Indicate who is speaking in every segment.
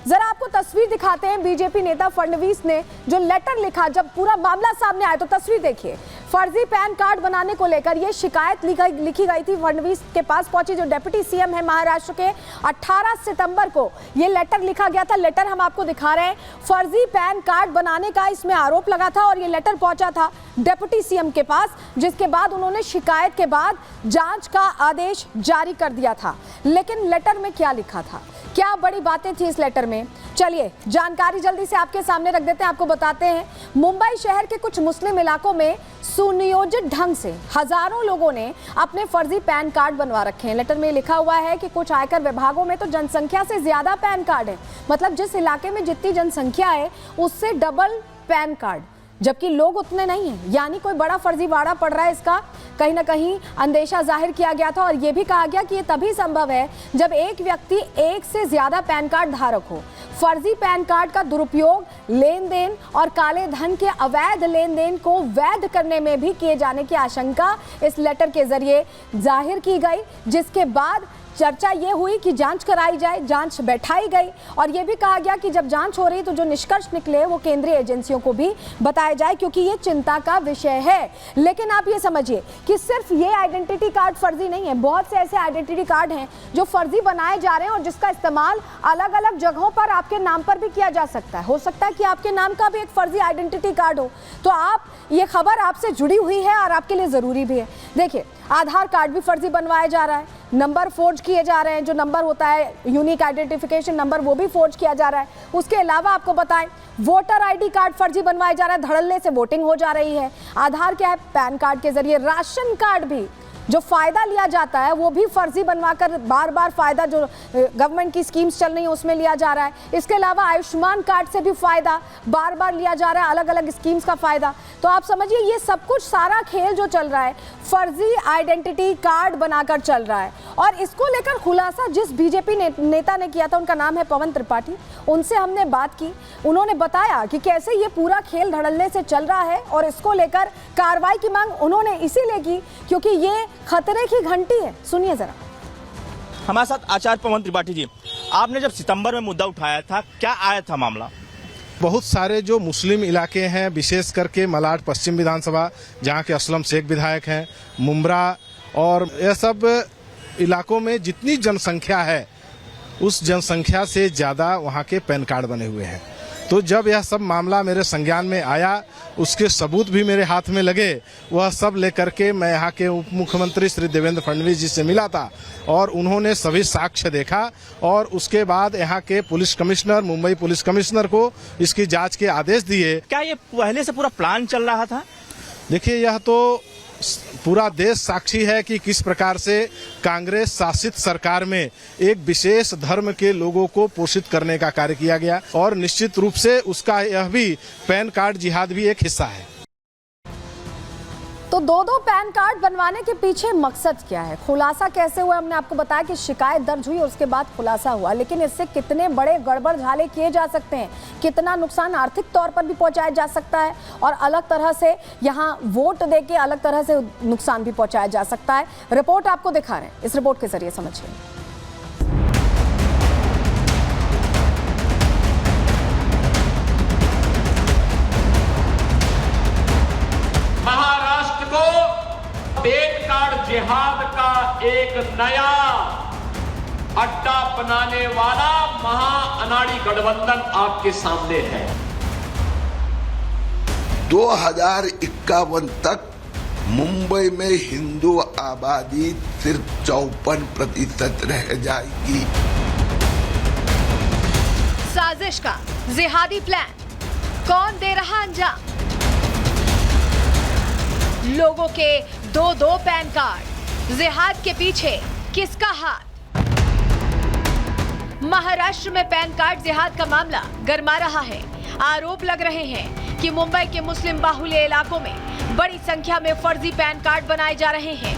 Speaker 1: जरा आपको तस्वीर दिखाते हैं। बीजेपी नेता फडणवीस ने जो लेटर लिखा, जब पूरा मामला सामने आया तो तस्वीर देखिए। फर्जी पैन कार्ड बनाने को लेकर ये शिकायत लिखी गई थी, फडणवीस के पास पहुंची। जो डिप्टी सीएम है महाराष्ट्र के, 18 सितंबर को ये लेटर लिखा गया था। लेटर हम आपको दिखा रहे हैं। फर्जी पैन कार्ड बनाने का इसमें आरोप लगा था और ये लेटर पहुंचा था डिप्टी सीएम के पास, जिसके बाद उन्होंने शिकायत के बाद जांच का आदेश जारी कर दिया था। लेकिन लेटर में क्या लिखा था, क्या बड़ी बातें थी इस लेटर में, चलिए जानकारी जल्दी से आपके सामने रख देते हैं, आपको बताते हैं। मुंबई शहर के कुछ मुस्लिम इलाकों में सुनियोजित ढंग से हजारों लोगों ने अपने फर्जी पैन कार्ड बनवा रखे हैं। लेटर में लिखा हुआ है कि कुछ आयकर विभागों में तो जनसंख्या से ज्यादा पैन कार्ड है, मतलब जिस इलाके में जितनी जनसंख्या है उससे डबल पैन कार्ड, जबकि लोग उतने नहीं हैं। यानी कोई बड़ा फर्जीवाड़ा पड़ रहा है। इसका कहीं ना कहीं अंदेशा जाहिर किया गया था और यह भी कहा गया कि ये तभी संभव है जब एक व्यक्ति एक से ज्यादा पैन कार्ड धारक हो। फर्जी पैन कार्ड का दुरुपयोग लेन देन और काले धन के अवैध लेन देन को वैध करने में भी किए जाने की आशंका इस लेटर के जरिए जाहिर की गई, जिसके बाद चर्चा ये हुई कि जांच कराई जाए, जांच बैठाई गई और ये भी कहा गया कि जब जांच हो रही तो जो निष्कर्ष निकले वो केंद्रीय एजेंसियों को भी बताया जाए, क्योंकि ये चिंता का विषय है। लेकिन आप ये समझिए कि सिर्फ ये आइडेंटिटी कार्ड फर्जी नहीं है, बहुत से ऐसे आइडेंटिटी कार्ड हैं जो फर्जी बनाए जा रहे हैं और जिसका इस्तेमाल अलग अलग जगहों पर आपके नाम पर भी किया जा सकता है। हो सकता है कि आपके नाम का भी एक फर्जी आइडेंटिटी कार्ड हो। तो आप ये खबर आपसे जुड़ी हुई है और आपके लिए ज़रूरी भी है। देखिए, आधार कार्ड भी फर्जी बनवाया जा रहा है, नंबर फोर्ज किए जा रहे हैं, जो नंबर होता है यूनिक आइडेंटिफिकेशन नंबर वो भी फोर्ज किया जा रहा है। उसके अलावा आपको बताएं, वोटर आईडी कार्ड फर्जी बनवाया जा रहा है, धड़ल्ले से वोटिंग हो जा रही है। आधार क्या है, पैन कार्ड के जरिए राशन कार्ड भी जो फायदा लिया जाता है वो भी फर्जी बनवाकर बार बार फायदा जो गवर्नमेंट की स्कीम्स चल रही है उसमें लिया जा रहा है। इसके अलावा आयुष्मान कार्ड से भी फायदा बार बार लिया जा रहा है, अलग अलग स्कीम्स का फायदा। तो आप समझिए ये सब कुछ सारा खेल जो चल रहा है फर्जी आइडेंटिटी कार्ड बनाकर चल रहा है। और इसको लेकर खुलासा जिस बीजेपी नेता ने किया था, उनका नाम है पवन त्रिपाठी, उनसे हमने बात की। उन्होंने बताया कि कैसे ये पूरा खेल धड़ल्ले से चल रहा है और इसको लेकर कार्रवाई की मांग उन्होंने इसीलिए की क्योंकि ये खतरे की घंटी है। सुनिए जरा।
Speaker 2: हमारे साथ आचार्य पवन त्रिपाठी जी, आपने जब सितंबर में मुद्दा उठाया था, क्या आया था मामला?
Speaker 3: बहुत सारे जो मुस्लिम इलाके हैं, विशेष करके मलाड पश्चिम विधानसभा जहां के असलम शेख विधायक हैं, मुमरा और यह सब इलाकों में जितनी जनसंख्या है उस जनसंख्या से ज़्यादा वहां के पैन कार्ड बने हुए हैं। तो जब यह सब मामला मेरे संज्ञान में आया, उसके सबूत भी मेरे हाथ में लगे, वह सब लेकर के मैं यहाँ के उप मुख्यमंत्री श्री देवेंद्र फडणवीस जी से मिला था और उन्होंने सभी साक्ष्य देखा और उसके बाद यहाँ के police commissioner, Mumbai police commissioner को इसकी जांच के आदेश दिए।
Speaker 2: क्या ये पहले से पूरा प्लान चल रहा था?
Speaker 3: देखिए, यह तो पूरा देश साक्षी है कि किस प्रकार से कांग्रेस शासित सरकार में एक विशेष धर्म के लोगों को पोषित करने का कार्य किया गया और निश्चित रूप से उसका यह भी पैन कार्ड जिहाद भी एक हिस्सा है।
Speaker 1: तो दो पैन कार्ड बनवाने के पीछे मकसद क्या है, खुलासा कैसे हुआ? हमने आपको बताया कि शिकायत दर्ज हुई और उसके बाद खुलासा हुआ, लेकिन इससे कितने बड़े गड़बड़ झाले किए जा सकते हैं, कितना नुकसान आर्थिक तौर पर भी पहुंचाया जा सकता है और अलग तरह से यहाँ वोट देके अलग तरह से नुकसान भी पहुंचाया जा सकता है। रिपोर्ट आपको दिखा रहे हैं, इस रिपोर्ट के जरिए समझिए।
Speaker 4: पैन कार्ड जिहाद का एक नया अड्डा बनाने वाला महाअनाड़ी गठबंधन आपके सामने है।
Speaker 5: 2051 तक मुंबई में हिंदू आबादी सिर्फ 54% रह जाएगी।
Speaker 6: साजिश का जिहादी प्लान कौन दे रहा अंजाम? लोगों के दो पैन कार्ड, जिहाद के पीछे किसका हाथ? महाराष्ट्र में पैन कार्ड जिहाद का मामला गरमा रहा है। आरोप लग रहे हैं कि मुंबई के मुस्लिम बाहुल्य इलाकों में बड़ी संख्या में फर्जी पैन कार्ड बनाए जा रहे हैं।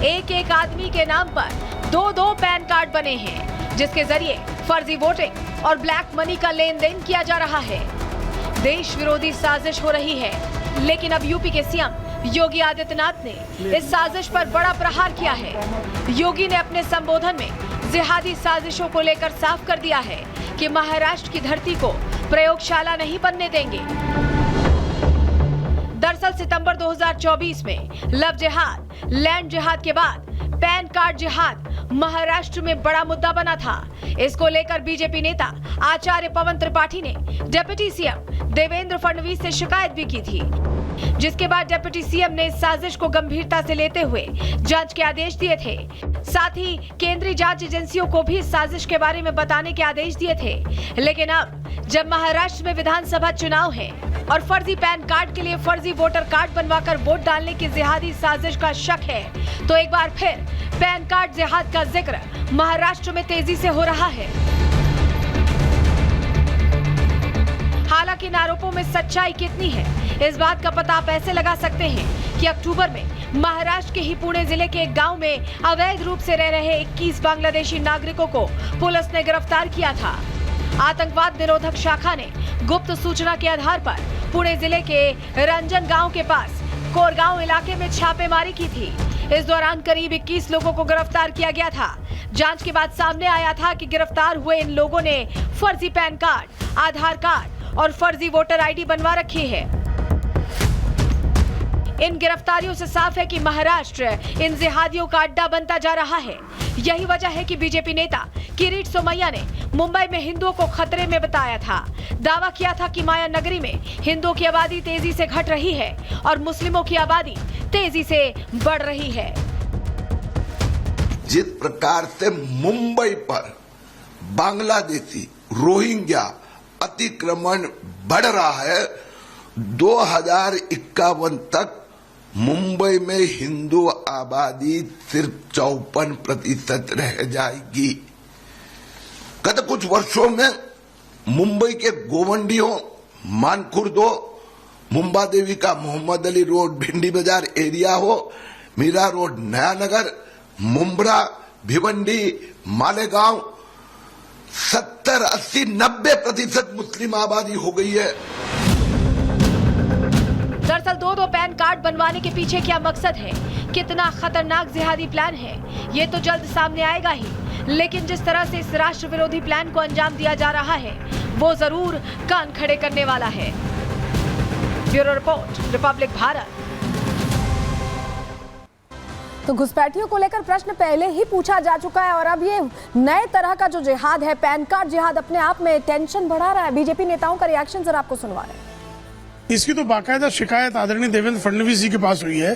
Speaker 6: एक एक आदमी के नाम पर दो पैन कार्ड बने हैं, जिसके जरिए फर्जी वोटिंग और ब्लैक मनी का लेन देन किया जा रहा है। देश विरोधी साजिश हो रही है, लेकिन अब यूपी के सीएम योगी आदित्यनाथ ने इस साजिश पर बड़ा प्रहार किया है। योगी ने अपने संबोधन में जिहादी साजिशों को लेकर साफ कर दिया है कि महाराष्ट्र की धरती को प्रयोगशाला नहीं बनने देंगे। दरअसल सितंबर 2024 में लव जिहाद, लैंड जिहाद के बाद पैन कार्ड जिहाद महाराष्ट्र में बड़ा मुद्दा बना था। इसको लेकर बीजेपी नेता आचार्य पवन त्रिपाठी ने डिप्टी सीएम देवेंद्र फडणवीस से शिकायत भी की थी, जिसके बाद डिप्टी सीएम ने इस साजिश को गंभीरता से लेते हुए जांच के आदेश दिए थे। साथ ही केंद्रीय जांच एजेंसियों को भी इस साजिश के बारे में बताने के आदेश दिए थे। लेकिन अब जब महाराष्ट्र में विधानसभा चुनाव है और फर्जी पैन कार्ड के लिए फर्जी वोटर कार्ड बनवाकर वोट डालने की जिहादी साजिश का शक है, तो एक बार फिर पैन कार्ड जिहाद का जिक्र महाराष्ट्र में तेजी से हो रहा है। हालांकि इन आरोपों में सच्चाई कितनी है, इस बात का पता आप ऐसे लगा सकते हैं कि अक्टूबर में महाराष्ट्र के ही पुणे जिले के एक गांव में अवैध रूप से रह रहे 21 बांग्लादेशी नागरिकों को पुलिस ने गिरफ्तार किया था। आतंकवाद निरोधक शाखा ने गुप्त सूचना के आधार पर पुणे जिले के रंजन गांव के पास कोरगांव इलाके में छापेमारी की थी। इस दौरान करीब 21 लोगों को गिरफ्तार किया गया था। जांच के बाद सामने आया था कि गिरफ्तार हुए इन लोगों ने फर्जी पैन कार्ड, आधार कार्ड और फर्जी वोटर आईडी बनवा रखी है। इन गिरफ्तारियों से साफ है कि महाराष्ट्र इन जिहादियों का अड्डा बनता जा रहा है। यही वजह है कि बीजेपी नेता किरीट सोमैया ने मुंबई में हिंदुओं को खतरे में बताया था। दावा किया था कि माया नगरी में हिंदुओं की आबादी तेजी से घट रही है और मुस्लिमों की आबादी तेजी से बढ़ रही है।
Speaker 5: जिस प्रकार से मुंबई पर बांग्लादेशी रोहिंग्या अतिक्रमण बढ़ रहा है, 2051 तक मुंबई में हिंदू आबादी सिर्फ 54% रह जाएगी। गत कुछ वर्षों में मुंबई के गोवंडियों, मानखुर्दो, मुंबा देवी का मोहम्मद अली रोड भिंडी बाजार एरिया हो, मीरा रोड नया नगर, मुंब्रा, भिवंडी, मालेगांव 70, 80, 90% मुस्लिम आबादी हो गई है।
Speaker 6: दरअसल दो पैन कार्ड बनवाने के पीछे क्या मकसद है, कितना खतरनाक जिहादी प्लान है, ये तो जल्द सामने आएगा ही। लेकिन जिस तरह से इस राष्ट्र विरोधी प्लान को अंजाम दिया जा रहा है, वो जरूर कान खड़े करने वाला है। Bureau report, Republic Bharat.
Speaker 1: तो घुसपैठियों को लेकर प्रश्न पहले ही पूछा जा चुका है और अब ये नए तरह का जो जिहाद है, पैन कार्ड जिहाद, अपने आप में टेंशन बढ़ा रहा है। बीजेपी नेताओं का रिएक्शन जरा आपको सुनवा रहे हैं।
Speaker 7: इसकी तो बाकायदा शिकायत आदरणीय देवेंद्र फडणवीस जी के पास हुई है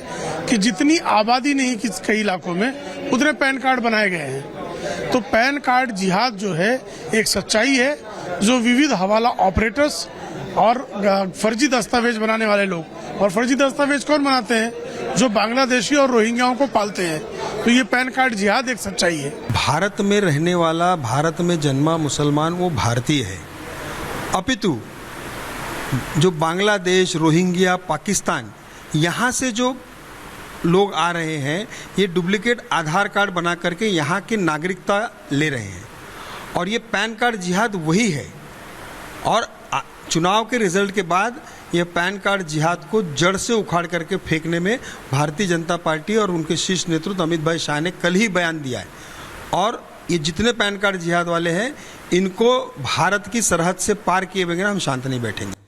Speaker 7: कि जितनी आबादी नहीं कई इलाकों में उतने पैन कार्ड बनाए गए हैं। तो पैन कार्ड जिहाद जो है एक सच्चाई है जो विविध हवाला ऑपरेटर्स और फर्जी दस्तावेज बनाने वाले लोग, और फर्जी दस्तावेज कौन बनाते हैं? जो बांग्लादेशी और रोहिंग्याओं को पालते हैं। तो ये पैन कार्ड जिहाद एक सच्चाई है।
Speaker 8: भारत में रहने वाला, भारत में जन्मा मुसलमान वो भारतीय है, अपितु जो बांग्लादेश, रोहिंग्या, पाकिस्तान, यहाँ से जो लोग आ रहे हैं, ये डुप्लीकेट आधार कार्ड बना करके यहाँ की नागरिकता ले रहे हैं। और ये पैन कार्ड जिहाद वही है। और चुनाव के रिजल्ट के बाद ये पैन कार्ड जिहाद को जड़ से उखाड़ करके फेंकने में भारतीय जनता पार्टी और उनके शीर्ष नेतृत्व अमित भाई शाह ने कल ही बयान दिया है। और ये जितने पैन कार्ड जिहाद वाले हैं, इनको भारत की सरहद से पार किए बगैर हम शांत नहीं बैठेंगे।